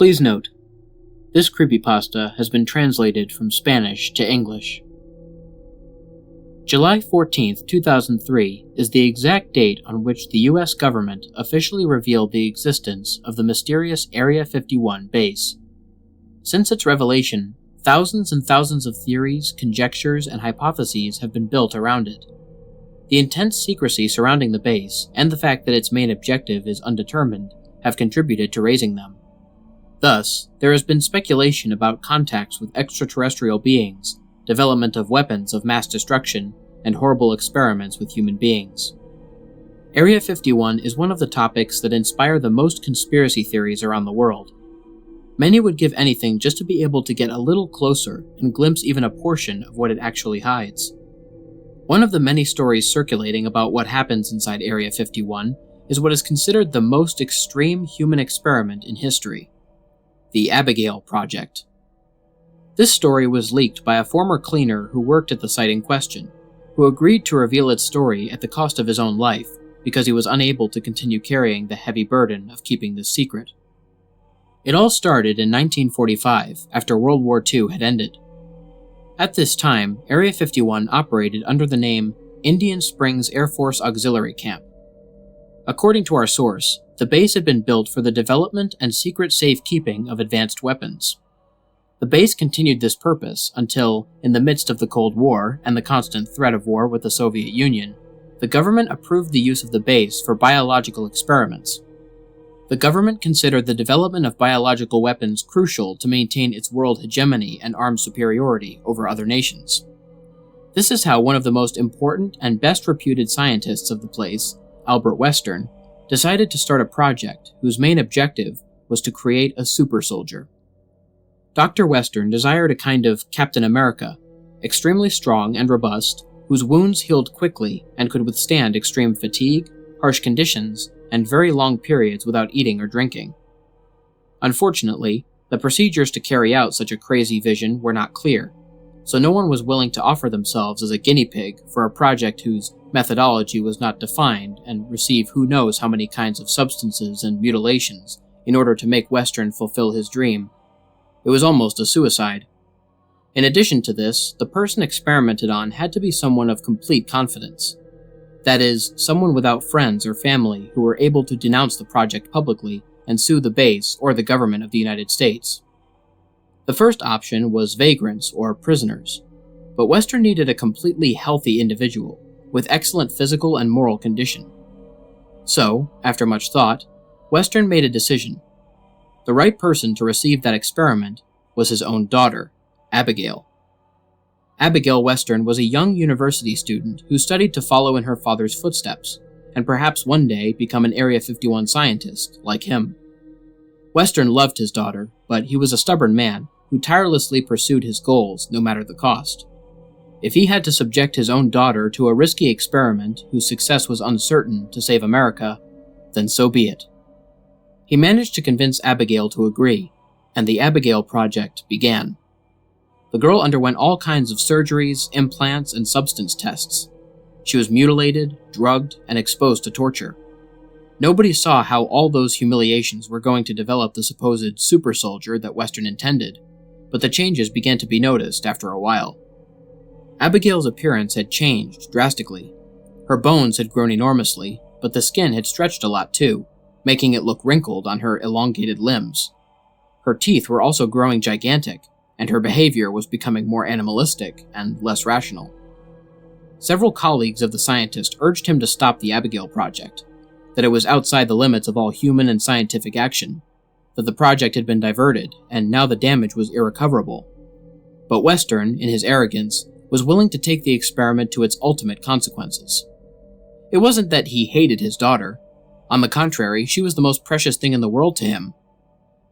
Please note, this creepypasta has been translated from Spanish to English. July 14th, 2003 is the exact date on which the US government officially revealed the existence of the mysterious Area 51 base. Since its revelation, thousands and thousands of theories, conjectures, and hypotheses have been built around it. The intense secrecy surrounding the base, and the fact that its main objective is undetermined, have contributed to raising them. Thus, there has been speculation about contacts with extraterrestrial beings, development of weapons of mass destruction, and horrible experiments with human beings. Area 51 is one of the topics that inspire the most conspiracy theories around the world. Many would give anything just to be able to get a little closer and glimpse even a portion of what it actually hides. One of the many stories circulating about what happens inside Area 51 is what is considered the most extreme human experiment in history, the Abigail Project. This story was leaked by a former cleaner who worked at the site in question, who agreed to reveal its story at the cost of his own life because he was unable to continue carrying the heavy burden of keeping this secret. It all started in 1945, after World War II had ended. At this time, Area 51 operated under the name Indian Springs Air Force Auxiliary Camp. According to our source, the base had been built for the development and secret safekeeping of advanced weapons. The base continued this purpose until, in the midst of the Cold War and the constant threat of war with the Soviet Union, the government approved the use of the base for biological experiments. The government considered the development of biological weapons crucial to maintain its world hegemony and armed superiority over other nations. This is how one of the most important and best reputed scientists of the place, Albert Western, decided to start a project whose main objective was to create a super soldier. Dr. Western desired a kind of Captain America, extremely strong and robust, whose wounds healed quickly and could withstand extreme fatigue, harsh conditions, and very long periods without eating or drinking. Unfortunately, the procedures to carry out such a crazy vision were not clear, so no one was willing to offer themselves as a guinea pig for a project whose methodology was not defined and receive who knows how many kinds of substances and mutilations in order to make Western fulfill his dream. It was almost a suicide. In addition to this, the person experimented on had to be someone of complete confidence. That is, someone without friends or family who were able to denounce the project publicly and sue the base or the government of the United States. The first option was vagrants or prisoners, but Western needed a completely healthy individual with excellent physical and moral condition. So, after much thought, Western made a decision. The right person to receive that experiment was his own daughter, Abigail. Abigail Western was a young university student who studied to follow in her father's footsteps, and perhaps one day become an Area 51 scientist, like him. Western loved his daughter, but he was a stubborn man who tirelessly pursued his goals no matter the cost. If he had to subject his own daughter to a risky experiment whose success was uncertain to save America, then so be it. He managed to convince Abigail to agree, and the Abigail Project began. The girl underwent all kinds of surgeries, implants, and substance tests. She was mutilated, drugged, and exposed to torture. Nobody saw how all those humiliations were going to develop the supposed super soldier that Western intended, but the changes began to be noticed after a while. Abigail's appearance had changed drastically. Her bones had grown enormously, but the skin had stretched a lot too, making it look wrinkled on her elongated limbs. Her teeth were also growing gigantic, and her behavior was becoming more animalistic and less rational. Several colleagues of the scientist urged him to stop the Abigail Project, that it was outside the limits of all human and scientific action, that the project had been diverted, and now the damage was irrecoverable. But Western, in his arrogance, was willing to take the experiment to its ultimate consequences. It wasn't that he hated his daughter. On the contrary, she was the most precious thing in the world to him.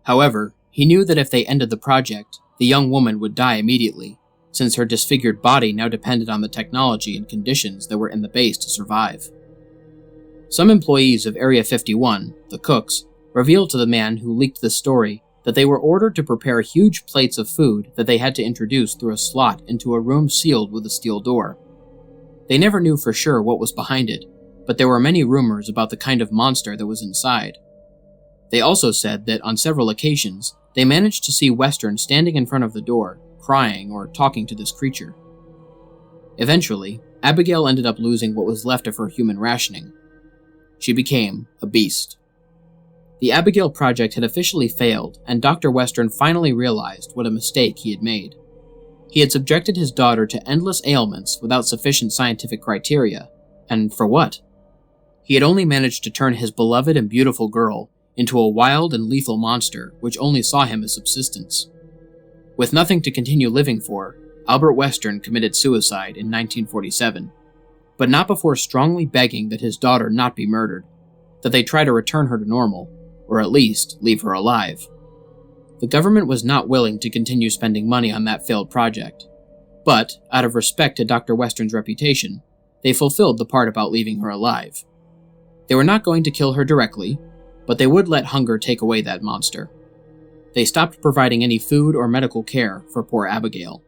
However, he knew that if they ended the project, the young woman would die immediately, since her disfigured body now depended on the technology and conditions that were in the base to survive. Some employees of Area 51, the cooks, revealed to the man who leaked this story that they were ordered to prepare huge plates of food that they had to introduce through a slot into a room sealed with a steel door. They never knew for sure what was behind it, but there were many rumors about the kind of monster that was inside. They also said that on several occasions, They managed to see Western standing in front of the door, crying or talking to this creature. Eventually, Abigail ended up losing what was left of her human rationing. She became a beast. The Abigail Project had officially failed, and Dr. Western finally realized what a mistake he had made. He had subjected his daughter to endless ailments without sufficient scientific criteria, and for what? He had only managed to turn his beloved and beautiful girl into a wild and lethal monster which only saw him as subsistence. With nothing to continue living for, Albert Western committed suicide in 1947, but not before strongly begging that his daughter not be murdered, that they try to return her to normal, or at least leave her alive. The government was not willing to continue spending money on that failed project, but, out of respect to Dr. Western's reputation, they fulfilled the part about leaving her alive. They were not going to kill her directly, but they would let hunger take away that monster. They stopped providing any food or medical care for poor Abigail.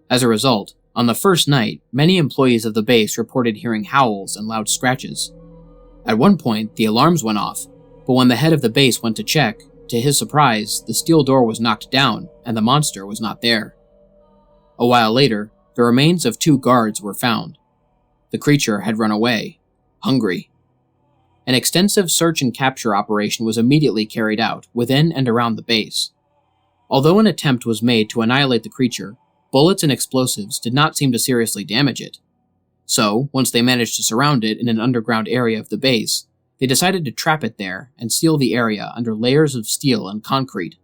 As a result, on the first night, many employees of the base reported hearing howls and loud scratches. At one point, the alarms went off, but when the head of the base went to check, to his surprise, the steel door was knocked down and the monster was not there. A while later, the remains of 2 guards were found. The creature had run away, hungry. An extensive search and capture operation was immediately carried out within and around the base. Although an attempt was made to annihilate the creature, bullets and explosives did not seem to seriously damage it. So, once they managed to surround it in an underground area of the base, they decided to trap it there and seal the area under layers of steel and concrete.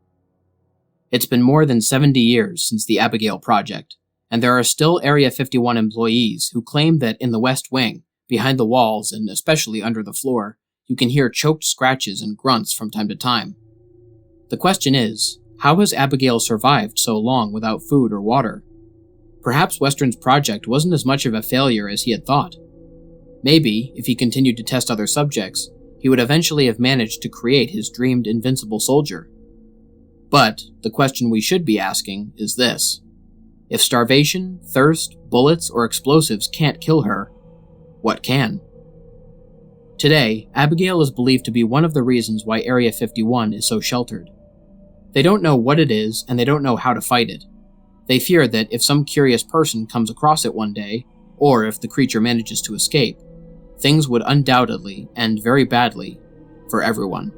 It's been more than 70 years since the Abigail Project, and there are still Area 51 employees who claim that in the West Wing, behind the walls and especially under the floor, you can hear choked scratches and grunts from time to time. The question is, how has Abigail survived so long without food or water? Perhaps Western's project wasn't as much of a failure as he had thought. Maybe, if he continued to test other subjects, he would eventually have managed to create his dreamed invincible soldier. But the question we should be asking is this: if starvation, thirst, bullets, or explosives can't kill her, what can? Today, Abigail is believed to be one of the reasons why Area 51 is so sheltered. They don't know what it is, and they don't know how to fight it. They fear that if some curious person comes across it one day, or if the creature manages to escape, things would undoubtedly end very badly for everyone.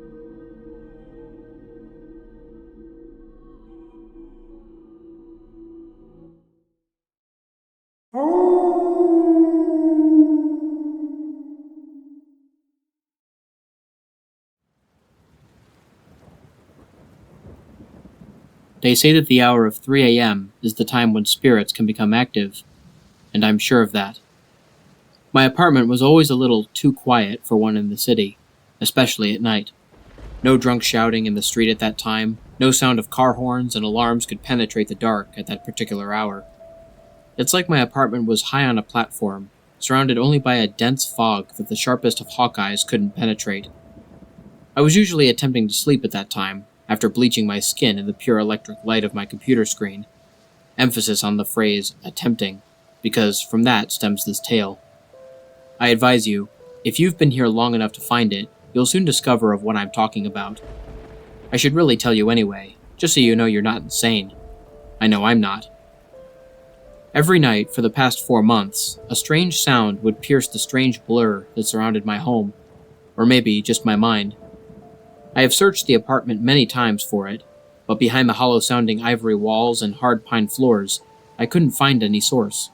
They say that the hour of 3 a.m. is the time when spirits can become active, and I'm sure of that. My apartment was always a little too quiet for one in the city, especially at night. No drunk shouting in the street at that time, no sound of car horns and alarms could penetrate the dark at that particular hour. It's like my apartment was high on a platform, surrounded only by a dense fog that the sharpest of hawk eyes couldn't penetrate. I was usually attempting to sleep at that time, after bleaching my skin in the pure electric light of my computer screen. Emphasis on the phrase attempting, because from that stems this tale. I advise you, if you've been here long enough to find it, you'll soon discover of what I'm talking about. I should really tell you anyway, just so you know you're not insane. I know I'm not. Every night for the past 4 months, a strange sound would pierce the strange blur that surrounded my home, or maybe just my mind. I have searched the apartment many times for it, but behind the hollow-sounding ivory walls and hard pine floors, I couldn't find any source.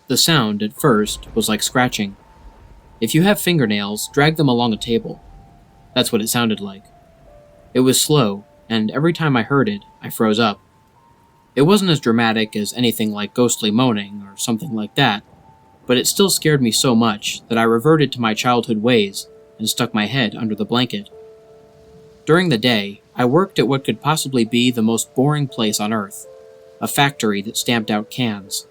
The sound, at first, was like scratching. If you have fingernails, drag them along a table. That's what it sounded like. It was slow, and every time I heard it, I froze up. It wasn't as dramatic as anything like ghostly moaning or something like that, but it still scared me so much that I reverted to my childhood ways and stuck my head under the blanket. During the day, I worked at what could possibly be the most boring place on Earth, a factory that stamped out cans.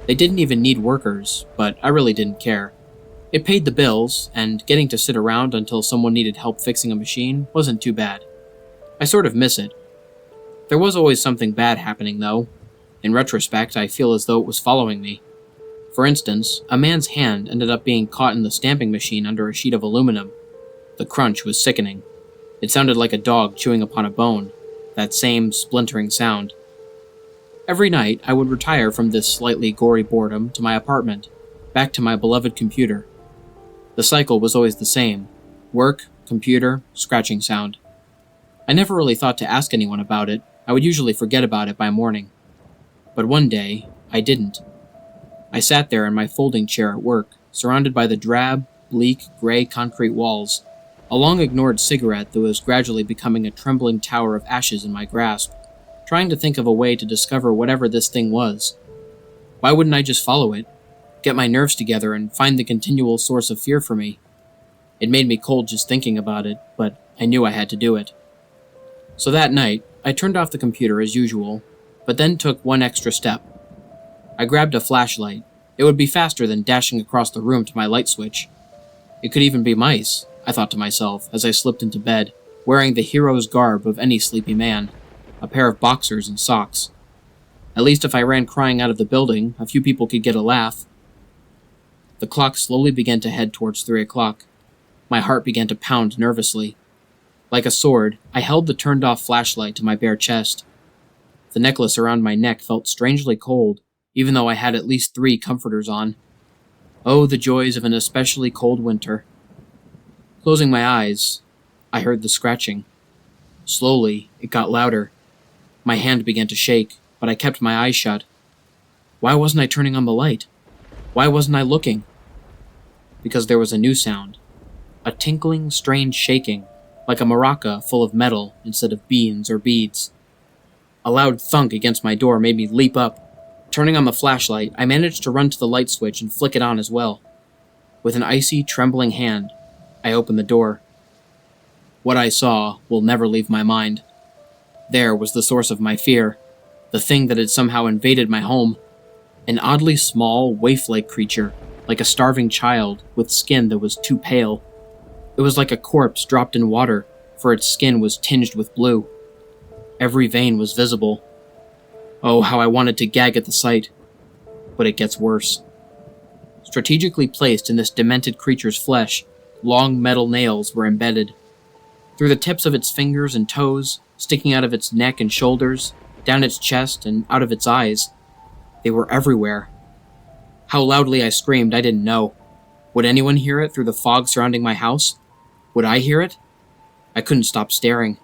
They didn't even need workers, but I really didn't care. It paid the bills, and getting to sit around until someone needed help fixing a machine wasn't too bad. I sort of miss it. There was always something bad happening, though. In retrospect, I feel as though it was following me. For instance, a man's hand ended up being caught in the stamping machine under a sheet of aluminum. The crunch was sickening. It sounded like a dog chewing upon a bone, that same splintering sound. Every night, I would retire from this slightly gory boredom to my apartment, back to my beloved computer. The cycle was always the same: work, computer, scratching sound. I never really thought to ask anyone about it. I would usually forget about it by morning. But one day, I didn't. I sat there in my folding chair at work, surrounded by the drab, bleak, gray concrete walls, a long-ignored cigarette that was gradually becoming a trembling tower of ashes in my grasp, trying to think of a way to discover whatever this thing was. Why wouldn't I just follow it, get my nerves together, and find the continual source of fear for me? It made me cold just thinking about it, but I knew I had to do it. So that night, I turned off the computer as usual, but then took one extra step. I grabbed a flashlight. It would be faster than dashing across the room to my light switch. It could even be mice, I thought to myself as I slipped into bed, wearing the hero's garb of any sleepy man, a pair of boxers and socks. At least if I ran crying out of the building, a few people could get a laugh. The clock slowly began to head towards 3 o'clock. My heart began to pound nervously. Like a sword, I held the turned-off flashlight to my bare chest. The necklace around my neck felt strangely cold, even though I had at least 3 comforters on. Oh, the joys of an especially cold winter. Closing my eyes, I heard the scratching. Slowly, it got louder. My hand began to shake, but I kept my eyes shut. Why wasn't I turning on the light? Why wasn't I looking? Because there was a new sound. A tinkling, strange shaking, like a maraca full of metal instead of beans or beads. A loud thunk against my door made me leap up. Turning on the flashlight, I managed to run to the light switch and flick it on as well. With an icy, trembling hand, I opened the door. What I saw will never leave my mind. There was the source of my fear, the thing that had somehow invaded my home. An oddly small, waif-like creature, like a starving child, with skin that was too pale. It was like a corpse dropped in water, for its skin was tinged with blue. Every vein was visible. Oh, how I wanted to gag at the sight. But it gets worse. Strategically placed in this demented creature's flesh, long metal nails were embedded. Through the tips of its fingers and toes, sticking out of its neck and shoulders, down its chest and out of its eyes. They were everywhere. How loudly I screamed, I didn't know. Would anyone hear it through the fog surrounding my house? Would I hear it? I couldn't stop staring.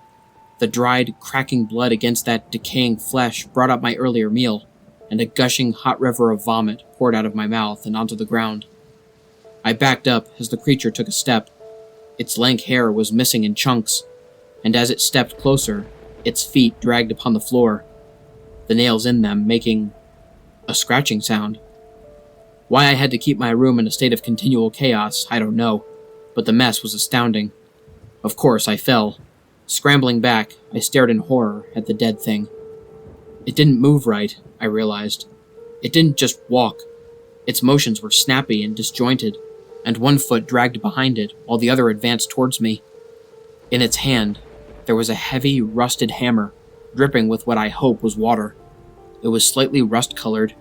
The dried, cracking blood against that decaying flesh brought up my earlier meal, and a gushing hot river of vomit poured out of my mouth and onto the ground. I backed up as the creature took a step. Its lank hair was missing in chunks, and as it stepped closer, its feet dragged upon the floor, the nails in them making a scratching sound. Why I had to keep my room in a state of continual chaos, I don't know, but the mess was astounding. Of course, I fell. Scrambling back, I stared in horror at the dead thing. It didn't move right, I realized. It didn't just walk. Its motions were snappy and disjointed, and one foot dragged behind it while the other advanced towards me. In its hand, there was a heavy, rusted hammer, dripping with what I hope was water. It was slightly rust-colored.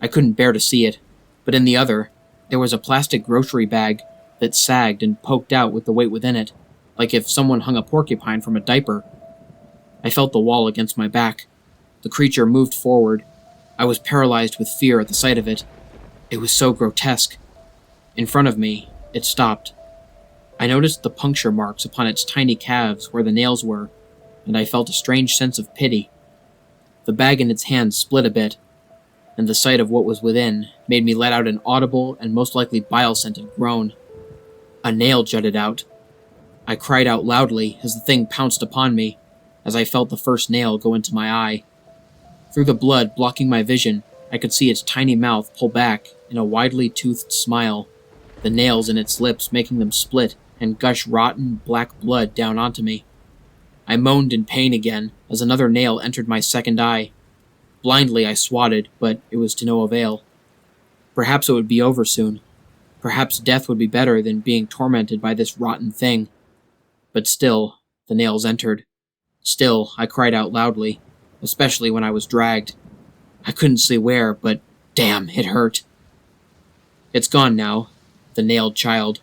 I couldn't bear to see it, but in the other, there was a plastic grocery bag that sagged and poked out with the weight within it, like if someone hung a porcupine from a diaper. I felt the wall against my back. The creature moved forward. I was paralyzed with fear at the sight of it. It was so grotesque. In front of me, it stopped. I noticed the puncture marks upon its tiny calves where the nails were, and I felt a strange sense of pity. The bag in its hand split a bit, and the sight of what was within made me let out an audible and most likely bile-scented groan. A nail jutted out. I cried out loudly as the thing pounced upon me, as I felt the first nail go into my eye. Through the blood blocking my vision, I could see its tiny mouth pull back in a widely toothed smile, the nails in its lips making them split and gush rotten, black blood down onto me. I moaned in pain again as another nail entered my second eye. Blindly I swatted, but it was to no avail. Perhaps it would be over soon. Perhaps death would be better than being tormented by this rotten thing. But still, the nails entered. Still, I cried out loudly, especially when I was dragged. I couldn't see where, but damn, it hurt. It's gone now, the nailed child.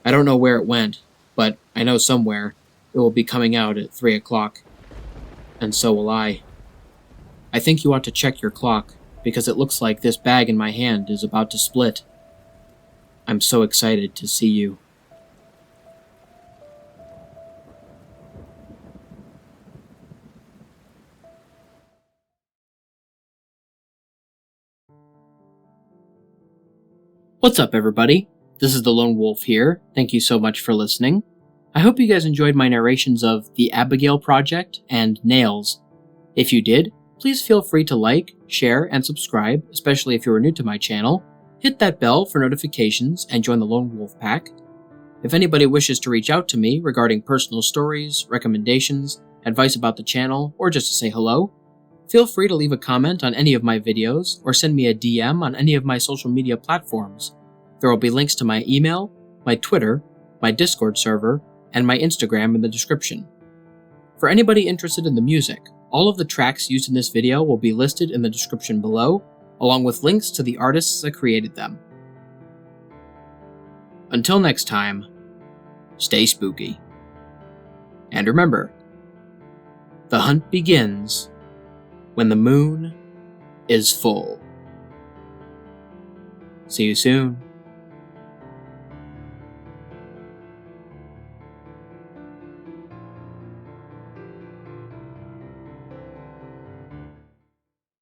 I don't know where it went, but I know somewhere it will be coming out at 3 o'clock. And so will I. I think you ought to check your clock, because it looks like this bag in my hand is about to split. I'm so excited to see you. What's up, everybody? This is the Lone Wolf here. Thank you so much for listening. I hope you guys enjoyed my narrations of the Abigail Project and Nails. If you did, please feel free to like, share, and subscribe, especially if you are new to my channel. Hit that bell for notifications and join the Lone Wolf Pack. If anybody wishes to reach out to me regarding personal stories, recommendations, advice about the channel, or just to say hello, feel free to leave a comment on any of my videos or send me a DM on any of my social media platforms. There will be links to my email, my Twitter, my Discord server, and my Instagram in the description. For anybody interested in the music, all of the tracks used in this video will be listed in the description below, along with links to the artists that created them. Until next time, stay spooky. And remember, the hunt begins when the moon is full. See you soon.